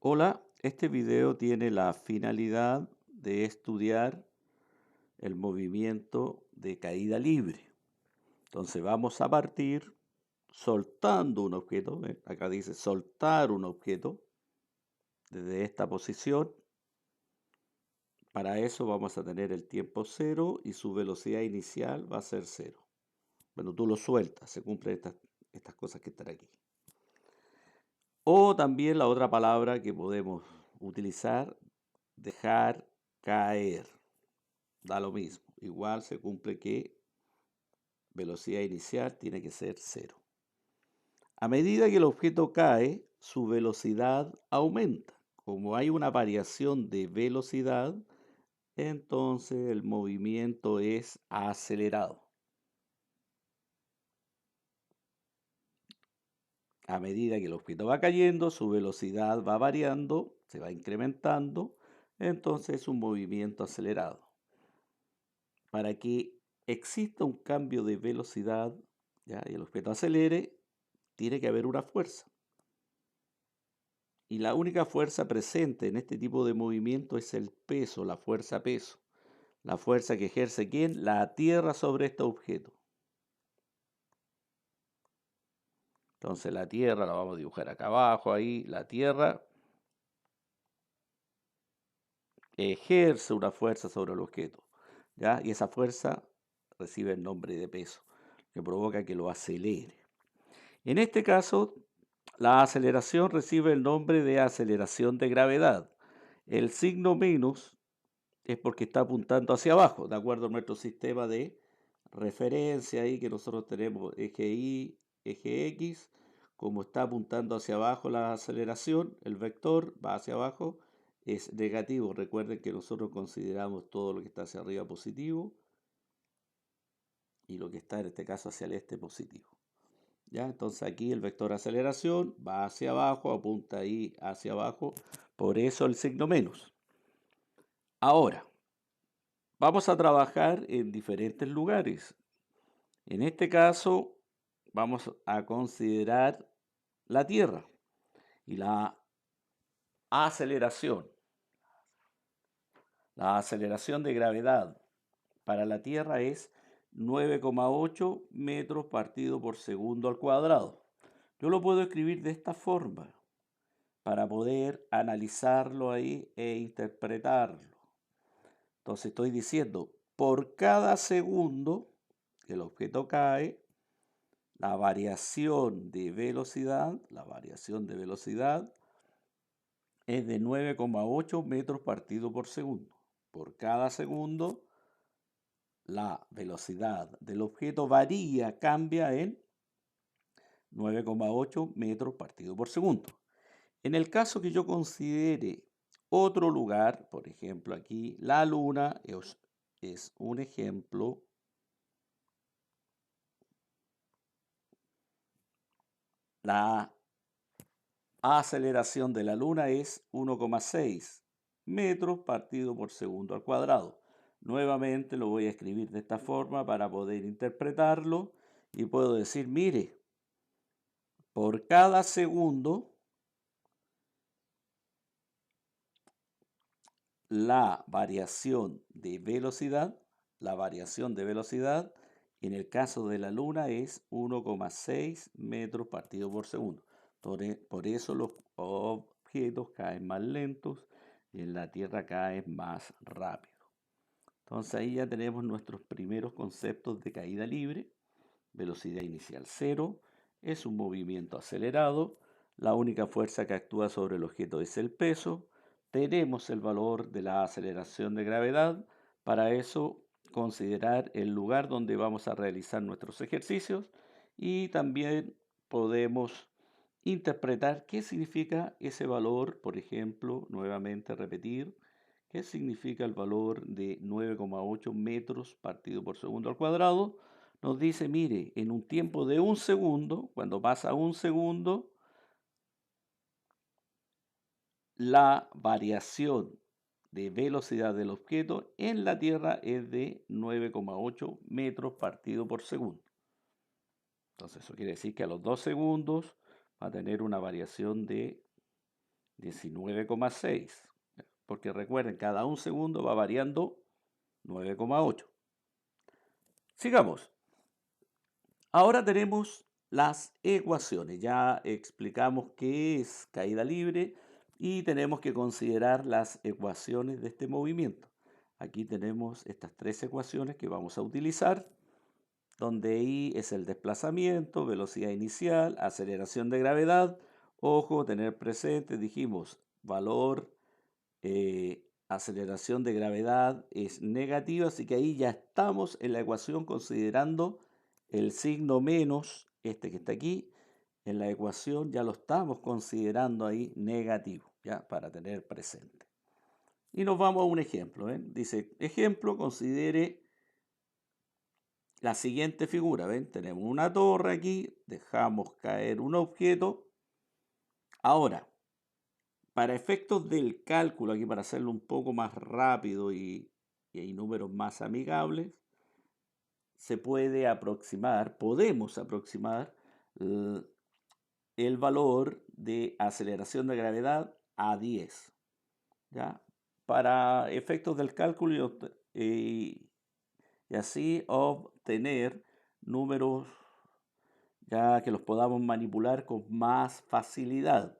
Hola, este video tiene la finalidad de estudiar el movimiento de caída libre. Entonces vamos a partir soltando un objeto, ¿ven? Acá dice soltar un objeto desde esta posición. Para eso vamos a tener el tiempo cero y su velocidad inicial va a ser cero. Bueno, tú lo sueltas, se cumplen estas cosas que están aquí. O también la otra palabra que podemos utilizar, dejar caer. Da lo mismo. Igual se cumple que velocidad inicial tiene que ser cero. A medida que el objeto cae, su velocidad aumenta. Como hay una variación de velocidad, entonces el movimiento es acelerado. A medida que el objeto va cayendo, su velocidad va variando, se va incrementando, entonces es un movimiento acelerado. Para que exista un cambio de velocidad, ¿ya? Y el objeto acelere, tiene que haber una fuerza. Y la única fuerza presente en este tipo de movimiento es el peso, la fuerza peso. La fuerza que ejerce ¿quién? La Tierra sobre este objeto. Entonces la Tierra, la vamos a dibujar acá abajo, ahí, la Tierra ejerce una fuerza sobre el objeto, ¿ya? Y esa fuerza recibe el nombre de peso, que provoca que lo acelere. En este caso, la aceleración recibe el nombre de aceleración de gravedad. El signo menos es porque está apuntando hacia abajo, de acuerdo a nuestro sistema de referencia ahí que nosotros tenemos eje Y, eje X, como está apuntando hacia abajo la aceleración, el vector va hacia abajo, es negativo. Recuerden que nosotros consideramos todo lo que está hacia arriba positivo y lo que está en este caso hacia el este positivo. ¿Ya? Entonces aquí el vector aceleración va hacia abajo, apunta ahí hacia abajo, por eso el signo menos. Ahora, vamos a trabajar en diferentes lugares. En este caso, vamos a considerar la Tierra y la aceleración. La aceleración de gravedad para la Tierra es 9,8 metros partido por segundo al cuadrado. Yo lo puedo escribir de esta forma para poder analizarlo ahí e interpretarlo. Entonces estoy diciendo, por cada segundo que el objeto cae, la variación de velocidad es de 9,8 metros partido por segundo. Por cada segundo, la velocidad del objeto varía, cambia en 9,8 metros partido por segundo. En el caso que yo considere otro lugar, por ejemplo aquí la Luna es un ejemplo. La aceleración de la Luna es 1,6 metros partido por segundo al cuadrado. Nuevamente lo voy a escribir de esta forma para poder interpretarlo y puedo decir, mire, por cada segundo la variación de velocidad, la variación de velocidad en el caso de la Luna es 1,6 metros partido por segundo. Por eso los objetos caen más lentos y en la Tierra caen más rápido. Entonces ahí ya tenemos nuestros primeros conceptos de caída libre. Velocidad inicial cero, es un movimiento acelerado, la única fuerza que actúa sobre el objeto es el peso, tenemos el valor de la aceleración de gravedad, para eso considerar el lugar donde vamos a realizar nuestros ejercicios y también podemos interpretar qué significa ese valor, por ejemplo, nuevamente repetir, qué significa el valor de 9,8 metros partido por segundo al cuadrado. Nos dice, mire, en un tiempo de un segundo, cuando pasa un segundo, la variación de velocidad del objeto en la Tierra es de 9,8 metros partido por segundo. Entonces eso quiere decir que a los 2 segundos va a tener una variación de 19,6. Porque recuerden, cada un segundo va variando 9,8. Sigamos. Ahora tenemos las ecuaciones. Ya explicamos qué es caída libre y tenemos que considerar las ecuaciones de este movimiento. Aquí tenemos estas tres ecuaciones que vamos a utilizar, donde I es el desplazamiento, velocidad inicial, aceleración de gravedad. Ojo, tener presente, dijimos, valor aceleración de gravedad es negativa, así que ahí ya estamos en la ecuación considerando el signo menos, este que está aquí, en la ecuación ya lo estamos considerando ahí negativo, ya para tener presente. Y nos vamos a un ejemplo, ¿ven? Dice, ejemplo, considere la siguiente figura, ¿ven? Tenemos una torre aquí, dejamos caer un objeto. Ahora, para efectos del cálculo, aquí para hacerlo un poco más rápido y hay números más amigables, se puede aproximar, podemos aproximar el valor de aceleración de gravedad a 10, ¿ya? Para efectos del cálculo y así obtener números ya que los podamos manipular con más facilidad.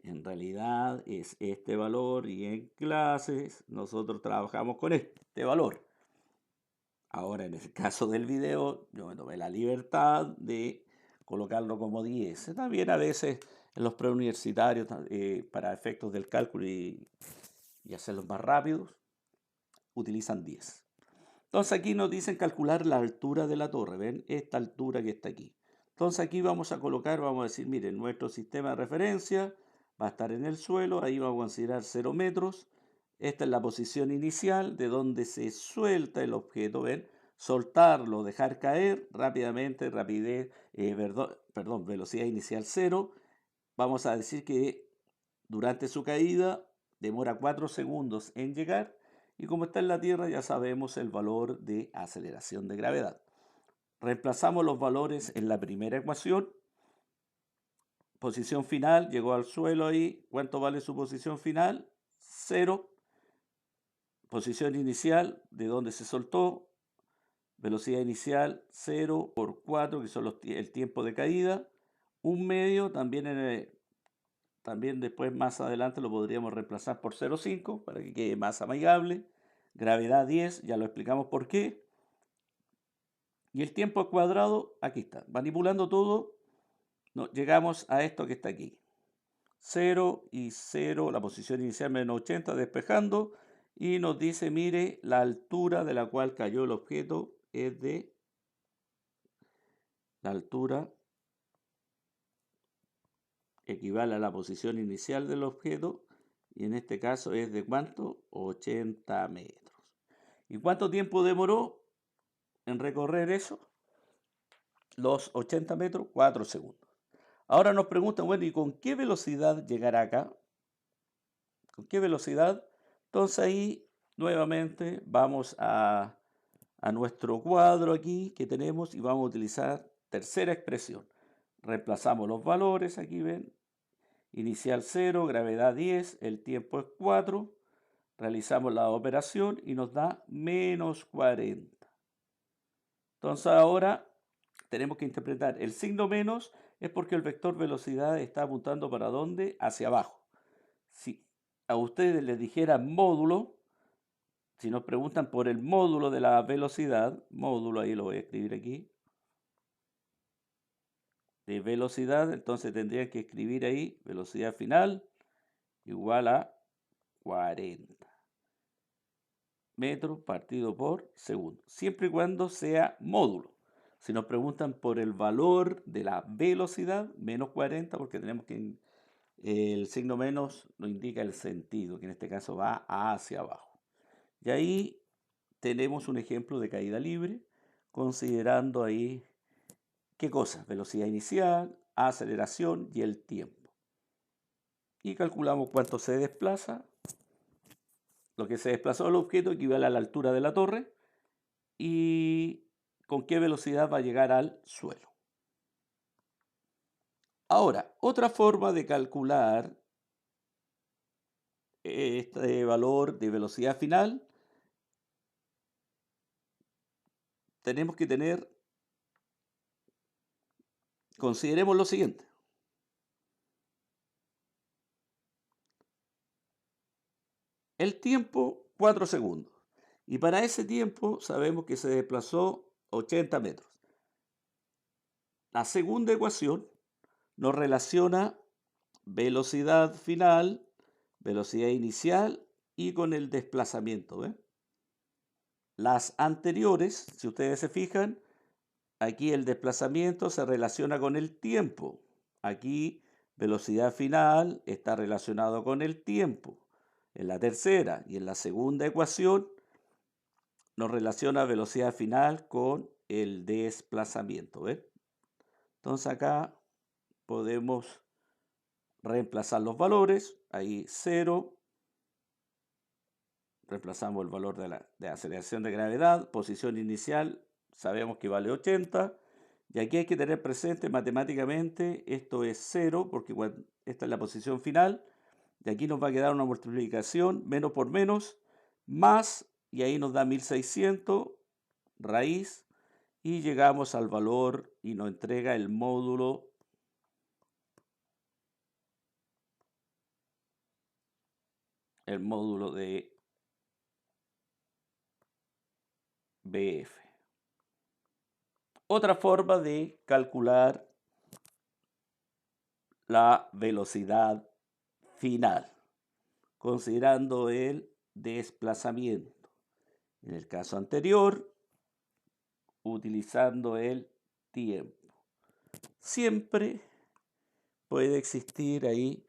En realidad es este valor y en clases nosotros trabajamos con este valor. Ahora en el caso del video yo me tomé la libertad de colocarlo como 10. También a veces en los preuniversitarios para efectos del cálculo y hacerlos más rápidos utilizan 10. Entonces aquí nos dicen calcular la altura de la torre. ¿Ven? Esta altura que está aquí. Entonces aquí vamos a colocar, vamos a decir, miren, nuestro sistema de referencia va a estar en el suelo, ahí vamos a considerar 0 metros. Esta es la posición inicial de donde se suelta el objeto, ¿ven? Soltarlo, dejar caer rápidamente, rapidez, perdón, velocidad inicial 0. Vamos a decir que durante su caída demora 4 segundos en llegar y como está en la Tierra ya sabemos el valor de aceleración de gravedad. Reemplazamos los valores en la primera ecuación. Posición final, llegó al suelo ahí. ¿Cuánto vale su posición final? 0. Posición inicial, de donde se soltó. Velocidad inicial 0 por 4, que son el tiempo de caída. Un medio, también después más adelante lo podríamos reemplazar por 0,5 para que quede más amigable. Gravedad 10, ya lo explicamos por qué. Y el tiempo al cuadrado, aquí está. Manipulando todo, llegamos a esto que está aquí. 0 y 0, la posición inicial menos 80, despejando. Y nos dice, mire, la altura de la cual cayó el objeto es de la altura equivale a la posición inicial del objeto. Y en este caso es de ¿cuánto? 80 metros. ¿Y cuánto tiempo demoró en recorrer eso? Los 80 metros, 4 segundos. Ahora nos preguntan, bueno, ¿y con qué velocidad llegará acá? ¿Con qué velocidad? Entonces ahí nuevamente vamos a nuestro cuadro aquí que tenemos y vamos a utilizar tercera expresión. Reemplazamos los valores, aquí ven, inicial 0, gravedad 10, el tiempo es 4. Realizamos la operación y nos da menos 40. Entonces ahora tenemos que interpretar el signo menos es porque el vector velocidad está apuntando para dónde? Hacia abajo. Si a ustedes les dijera módulo, si nos preguntan por el módulo de la velocidad, módulo ahí lo voy a escribir aquí, de velocidad, entonces tendrían que escribir ahí velocidad final igual a 40 metros partido por segundo, siempre y cuando sea módulo. Si nos preguntan por el valor de la velocidad, menos 40, porque tenemos que el signo menos nos indica el sentido, que en este caso va hacia abajo. Y ahí tenemos un ejemplo de caída libre, considerando ahí, ¿qué cosas? Velocidad inicial, aceleración y el tiempo. Y calculamos cuánto se desplaza. Lo que se desplazó el objeto equivale a la altura de la torre y con qué velocidad va a llegar al suelo. Ahora, otra forma de calcular este valor de velocidad final, tenemos que consideremos lo siguiente. El tiempo, 4 segundos. Y para ese tiempo sabemos que se desplazó 80 metros. La segunda ecuación nos relaciona velocidad final, velocidad inicial y con el desplazamiento. ¿Ve? Las anteriores, si ustedes se fijan, aquí el desplazamiento se relaciona con el tiempo. Aquí velocidad final está relacionado con el tiempo. En la tercera y en la segunda ecuación nos relaciona velocidad final con el desplazamiento. ¿Ven? Entonces acá podemos reemplazar los valores. Ahí 0. Reemplazamos el valor de aceleración de gravedad. Posición inicial sabemos que vale 80. Y aquí hay que tener presente matemáticamente, esto es 0, porque esta es la posición final. Y aquí nos va a quedar una multiplicación, menos por menos, más, y ahí nos da 1600, raíz, y llegamos al valor y nos entrega el módulo de BF. Otra forma de calcular la velocidad final, considerando el desplazamiento. En el caso anterior, utilizando el tiempo. Siempre puede existir ahí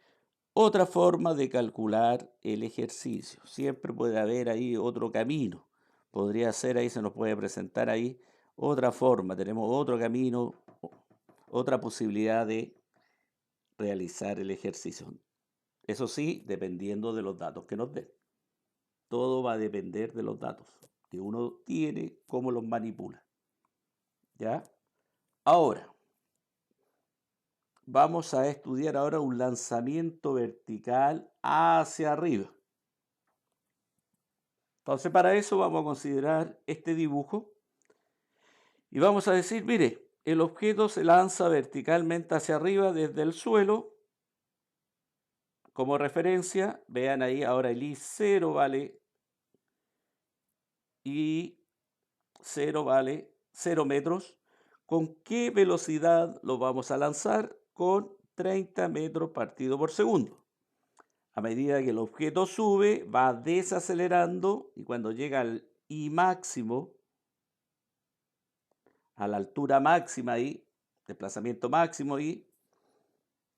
otra forma de calcular el ejercicio. Siempre puede haber ahí otro camino. Podría ser ahí, se nos puede presentar ahí otra forma. Tenemos otro camino, otra posibilidad de realizar el ejercicio. Eso sí, dependiendo de los datos que nos den. Todo va a depender de los datos que uno tiene, cómo los manipula. ¿Ya? Ahora, vamos a estudiar ahora un lanzamiento vertical hacia arriba. Entonces, para eso vamos a considerar este dibujo y vamos a decir, mire, el objeto se lanza verticalmente hacia arriba desde el suelo. Como referencia, vean ahí, ahora el I0 vale y 0 vale 0 metros. ¿Con qué velocidad lo vamos a lanzar? Con 30 metros partido por segundo. A medida que el objeto sube, va desacelerando y cuando llega al I máximo, a la altura máxima ahí, desplazamiento máximo y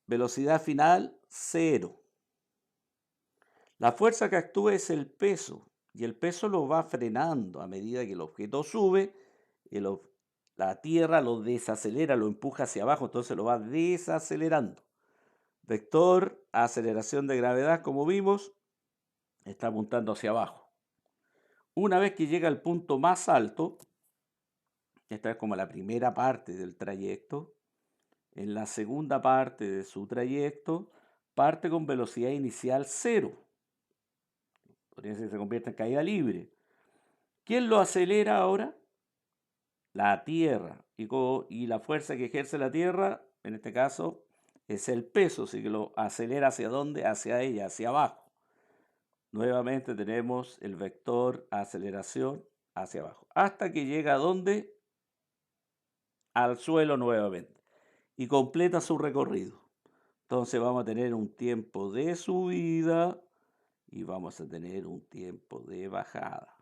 velocidad final 0. La fuerza que actúa es el peso y el peso lo va frenando a medida que el objeto sube, la Tierra lo desacelera, lo empuja hacia abajo, entonces lo va desacelerando. Vector, aceleración de gravedad, como vimos, está apuntando hacia abajo. Una vez que llega al punto más alto, esta es como la primera parte del trayecto, en la segunda parte de su trayecto, parte con velocidad inicial 0. Podría ser que se convierta en caída libre. ¿Quién lo acelera ahora? La Tierra. Y la fuerza que ejerce la Tierra, en este caso, es el peso, así que lo acelera hacia dónde, hacia ella, hacia abajo. Nuevamente tenemos el vector aceleración hacia abajo, hasta que llega a dónde, al suelo nuevamente, y completa su recorrido. Entonces vamos a tener un tiempo de subida y vamos a tener un tiempo de bajada.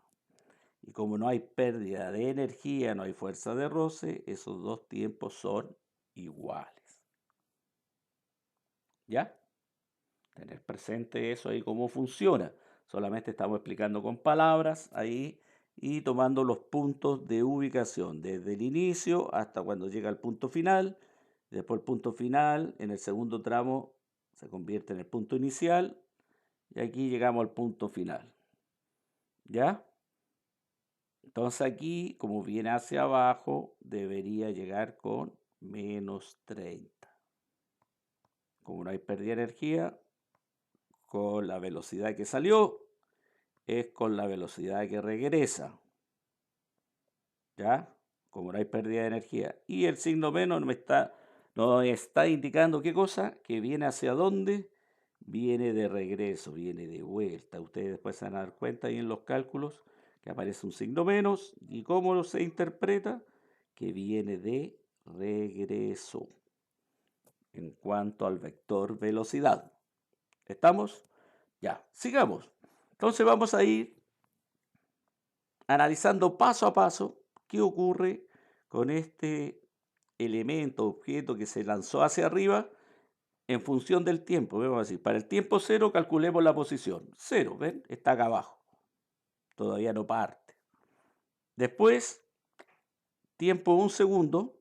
Y como no hay pérdida de energía, no hay fuerza de roce, esos dos tiempos son iguales. ¿Ya? Tener presente eso ahí, cómo funciona. Solamente estamos explicando con palabras ahí y tomando los puntos de ubicación, desde el inicio hasta cuando llega al punto final. Después el punto final, en el segundo tramo, se convierte en el punto inicial. Y aquí llegamos al punto final. ¿Ya? Entonces aquí, como viene hacia abajo, debería llegar con menos 30. Como no hay pérdida de energía, con la velocidad que salió es con la velocidad que regresa, ¿ya? Como no hay pérdida de energía. Y el signo menos nos está indicando qué cosa, que viene hacia dónde, viene de regreso, viene de vuelta. Ustedes después se van a dar cuenta ahí en los cálculos que aparece un signo menos y cómo se interpreta, que viene de regreso en cuanto al vector velocidad. ¿Estamos? Ya, sigamos. Entonces vamos a ir analizando paso a paso qué ocurre con este elemento, objeto que se lanzó hacia arriba en función del tiempo. Vamos a decir, para el tiempo cero calculemos la posición. Cero, ¿ven? Está acá abajo. Todavía no parte. Después, tiempo un segundo,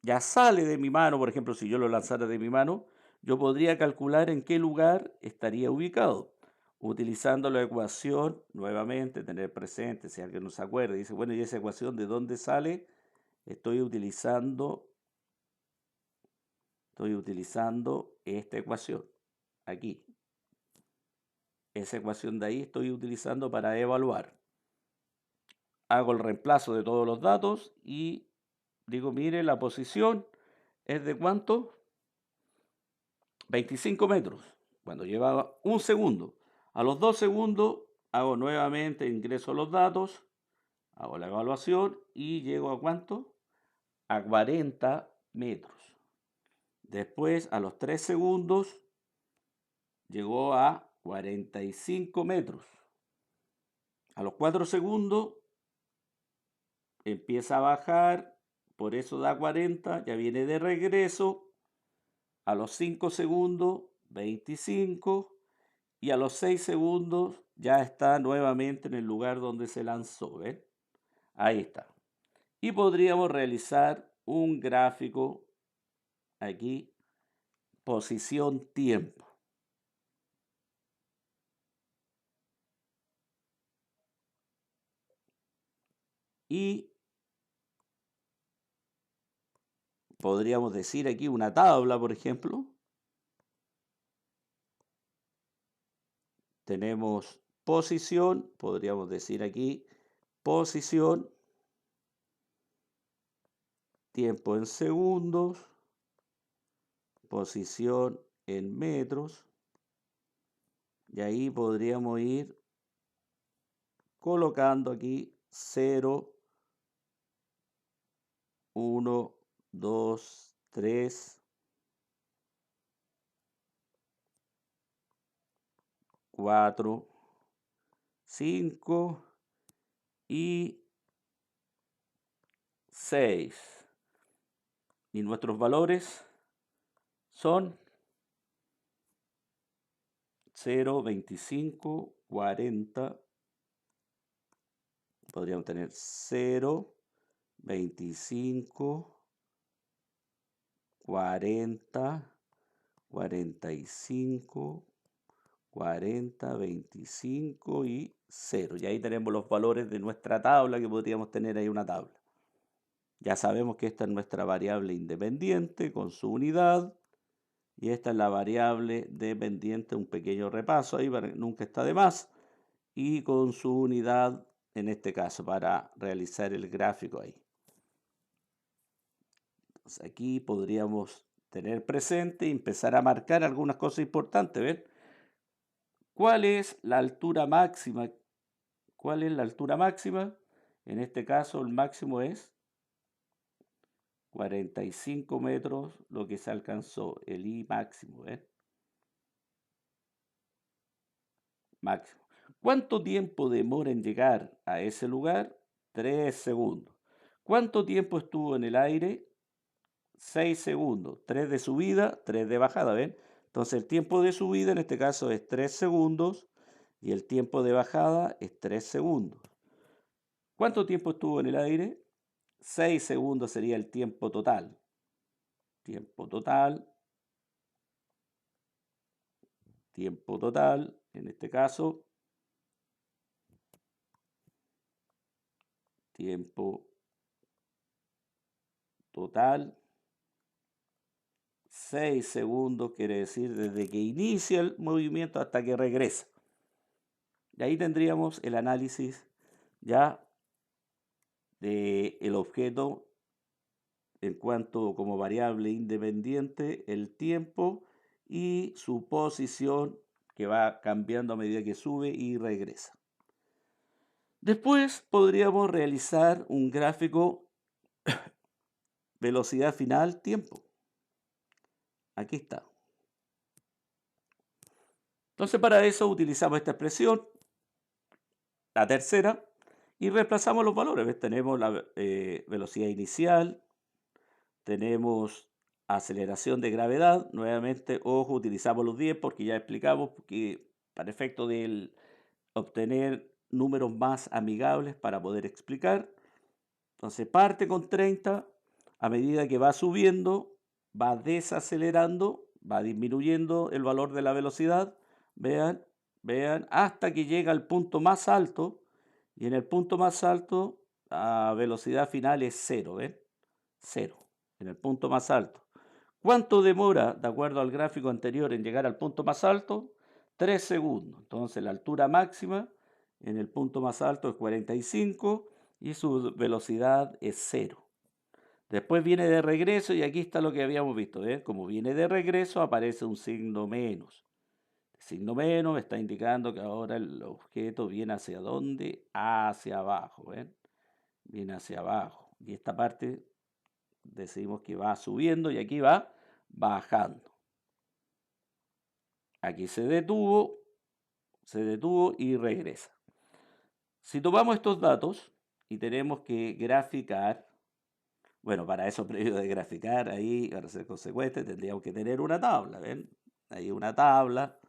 ya sale de mi mano, por ejemplo, si yo lo lanzara de mi mano, yo podría calcular en qué lugar estaría ubicado. Utilizando la ecuación, nuevamente, tener presente, si alguien no se acuerda, dice, bueno, ¿y esa ecuación de dónde sale? Estoy utilizando esta ecuación, aquí. Esa ecuación de ahí estoy utilizando para evaluar. Hago el reemplazo de todos los datos y digo, mire, la posición es de ¿cuánto? 25 metros, cuando lleva un segundo. A los 2 segundos hago nuevamente, ingreso los datos, hago la evaluación y llego a ¿cuánto? A 40 metros. Después, a los 3 segundos, llegó a 45 metros. A los 4 segundos, empieza a bajar, por eso da 40, ya viene de regreso. A los 5 segundos, 25. Y a los 6 segundos ya está nuevamente en el lugar donde se lanzó. ¿Ven? Ahí está. Y podríamos realizar un gráfico aquí, posición tiempo. Y podríamos decir aquí una tabla, por ejemplo. Tenemos posición, podríamos decir aquí posición, tiempo en segundos, posición en metros, y ahí podríamos ir colocando aquí 0, 1, 2, 3, 4, 5 y 6. Y nuestros valores son 0, 25, 40. Podríamos tener 0, 25, 40, 45, 40, 25 y 0. Y ahí tenemos los valores de nuestra tabla, que podríamos tener ahí una tabla. Ya sabemos que esta es nuestra variable independiente con su unidad. Y esta es la variable dependiente, un pequeño repaso ahí, nunca está de más. Y con su unidad, en este caso, para realizar el gráfico ahí. Entonces aquí podríamos tener presente y empezar a marcar algunas cosas importantes. ¿Ven? ¿Cuál es la altura máxima? ¿Cuál es la altura máxima? En este caso el máximo es 45 metros, lo que se alcanzó, el I máximo, ¿ven? Máximo. ¿Cuánto tiempo demora en llegar a ese lugar? 3 segundos. ¿Cuánto tiempo estuvo en el aire? 6 segundos. 3 de subida, 3 de bajada, ¿ven? Entonces el tiempo de subida en este caso es 3 segundos y el tiempo de bajada es 3 segundos. ¿Cuánto tiempo estuvo en el aire? 6 segundos sería el tiempo total. Tiempo total, en este caso, tiempo total, 6 segundos quiere decir desde que inicia el movimiento hasta que regresa. Y ahí tendríamos el análisis ya del objeto en cuanto como variable independiente el tiempo y su posición que va cambiando a medida que sube y regresa. Después podríamos realizar un gráfico velocidad final, tiempo. Aquí está. Entonces para eso utilizamos esta expresión, la tercera, y reemplazamos los valores. ¿Ves? Tenemos la velocidad inicial, tenemos aceleración de gravedad. Nuevamente, ojo, utilizamos los 10 porque ya explicamos que para efecto de obtener números más amigables para poder explicar. Entonces parte con 30, a medida que va subiendo, va desacelerando, va disminuyendo el valor de la velocidad. Vean, vean, hasta que llega al punto más alto. Y en el punto más alto, la velocidad final es 0, ¿ven? 0, en el punto más alto. ¿Cuánto demora, de acuerdo al gráfico anterior, en llegar al punto más alto? 3 segundos. Entonces la altura máxima en el punto más alto es 45 y su velocidad es 0. Después viene de regreso y aquí está lo que habíamos visto. ¿Ven? Como viene de regreso aparece un signo menos. El signo menos está indicando que ahora el objeto viene hacia dónde? Hacia abajo. ¿Ven? Viene hacia abajo. Y esta parte decimos que va subiendo y aquí va bajando. Aquí se detuvo y regresa. Si tomamos estos datos y tenemos que graficar, bueno, para eso previo de graficar, ahí, para ser consecuente, tendríamos que tener una tabla, ¿ven? Ahí una tabla.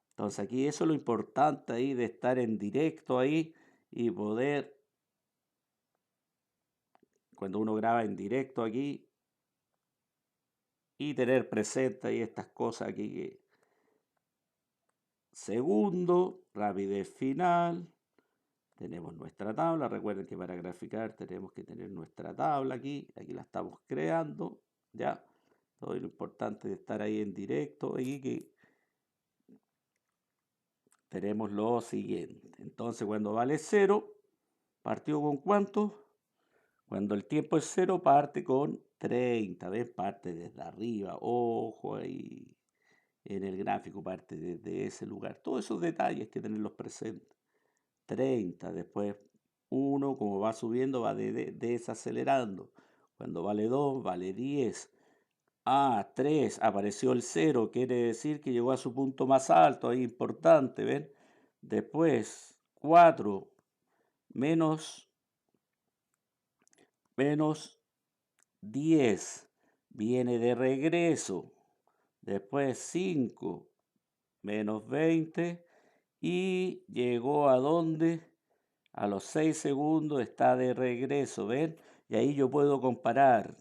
Entonces aquí eso es lo importante ahí de estar en directo ahí y poder, cuando uno graba en directo aquí, y tener presente ahí estas cosas aquí que segundo, rapidez final, tenemos nuestra tabla. Recuerden que para graficar tenemos que tener nuestra tabla aquí la estamos creando, ya. Todo lo importante de estar ahí en directo, aquí que tenemos lo siguiente. Entonces cuando vale 0, partió con ¿cuánto? Cuando el tiempo es 0, parte con 30, ¿ves? Parte desde arriba, ojo ahí. En el gráfico parte desde ese lugar. Todos esos detalles que tenerlos presentes. 30, después 1, como va subiendo, va desacelerando. Cuando vale 2, vale 10. 3, apareció el 0, quiere decir que llegó a su punto más alto, ahí importante, ¿ven? Después 4, menos 10, viene de regreso. Después 5, menos 20 y llegó a donde a los 6 segundos está de regreso, ¿ven? Y ahí yo puedo comparar,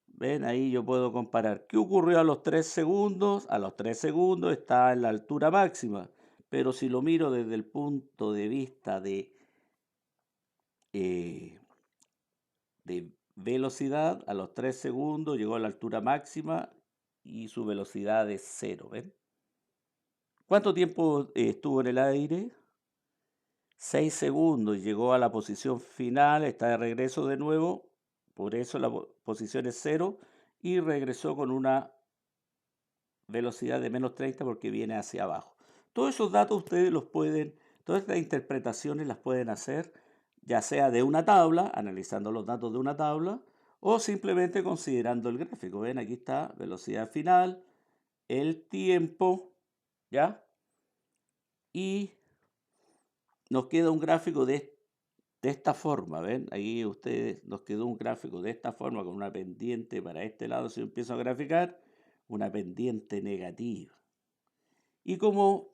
¿ven? Ahí yo puedo comparar. ¿Qué ocurrió a los 3 segundos? A los 3 segundos está en la altura máxima, pero si lo miro desde el punto de vista eh, de velocidad, a los 3 segundos llegó a la altura máxima y su velocidad es 0, ¿ven? ¿Cuánto tiempo estuvo en el aire? 6 segundos, llegó a la posición final, está de regreso de nuevo, por eso la posición es 0 y regresó con una velocidad de menos 30 porque viene hacia abajo. Todos esos datos ustedes los pueden, todas estas interpretaciones las pueden hacer ya sea de una tabla, analizando los datos de una tabla, o simplemente considerando el gráfico. Ven, aquí está velocidad final, el tiempo, ¿ya? Y nos queda un gráfico de esta forma, ¿ven? Ahí ustedes nos quedó un gráfico de esta forma con una pendiente para este lado. Si yo empiezo a graficar, una pendiente negativa. Y como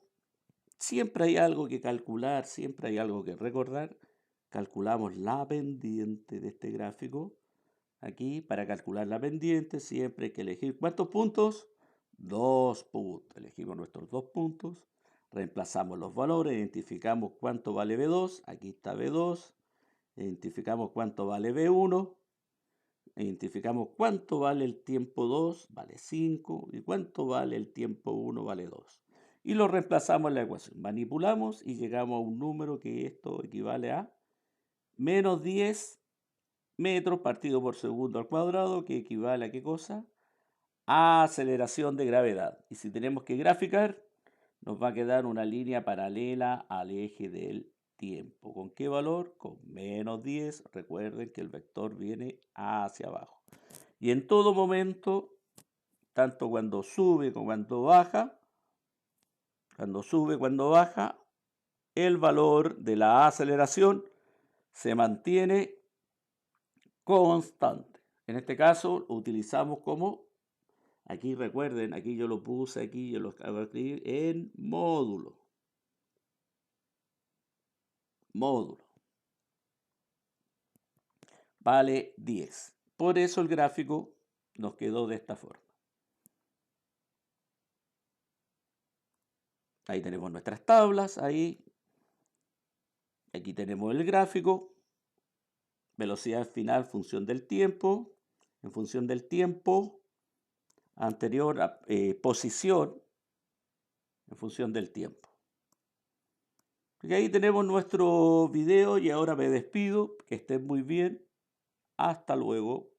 siempre hay algo que calcular, siempre hay algo que recordar, calculamos la pendiente de este gráfico. Aquí, para calcular la pendiente, siempre hay que elegir ¿cuántos puntos? 2 puntos. Elegimos nuestros 2 puntos. Reemplazamos los valores, identificamos cuánto vale B2. Aquí está B2. Identificamos cuánto vale B1. Identificamos cuánto vale el tiempo 2, vale 5, y cuánto vale el tiempo 1, vale 2. Y lo reemplazamos en la ecuación. Manipulamos y llegamos a un número que esto equivale a menos 10 metros partido por segundo al cuadrado, que equivale a ¿qué cosa? A aceleración de gravedad. Y si tenemos que graficar, nos va a quedar una línea paralela al eje del tiempo. ¿Con qué valor? Con menos 10. Recuerden que el vector viene hacia abajo. Y en todo momento, tanto cuando sube como cuando baja, cuando baja, el valor de la aceleración se mantiene constante. En este caso, lo utilizamos como, aquí recuerden, aquí yo lo puse, aquí yo lo acabo de escribir en módulo. Módulo. Vale 10. Por eso el gráfico nos quedó de esta forma. Ahí tenemos nuestras tablas, ahí. Aquí tenemos el gráfico. Velocidad final, función del tiempo. En función del tiempo anterior a posición en función del tiempo. Y ahí tenemos nuestro video y ahora me despido. Que estén muy bien. Hasta luego.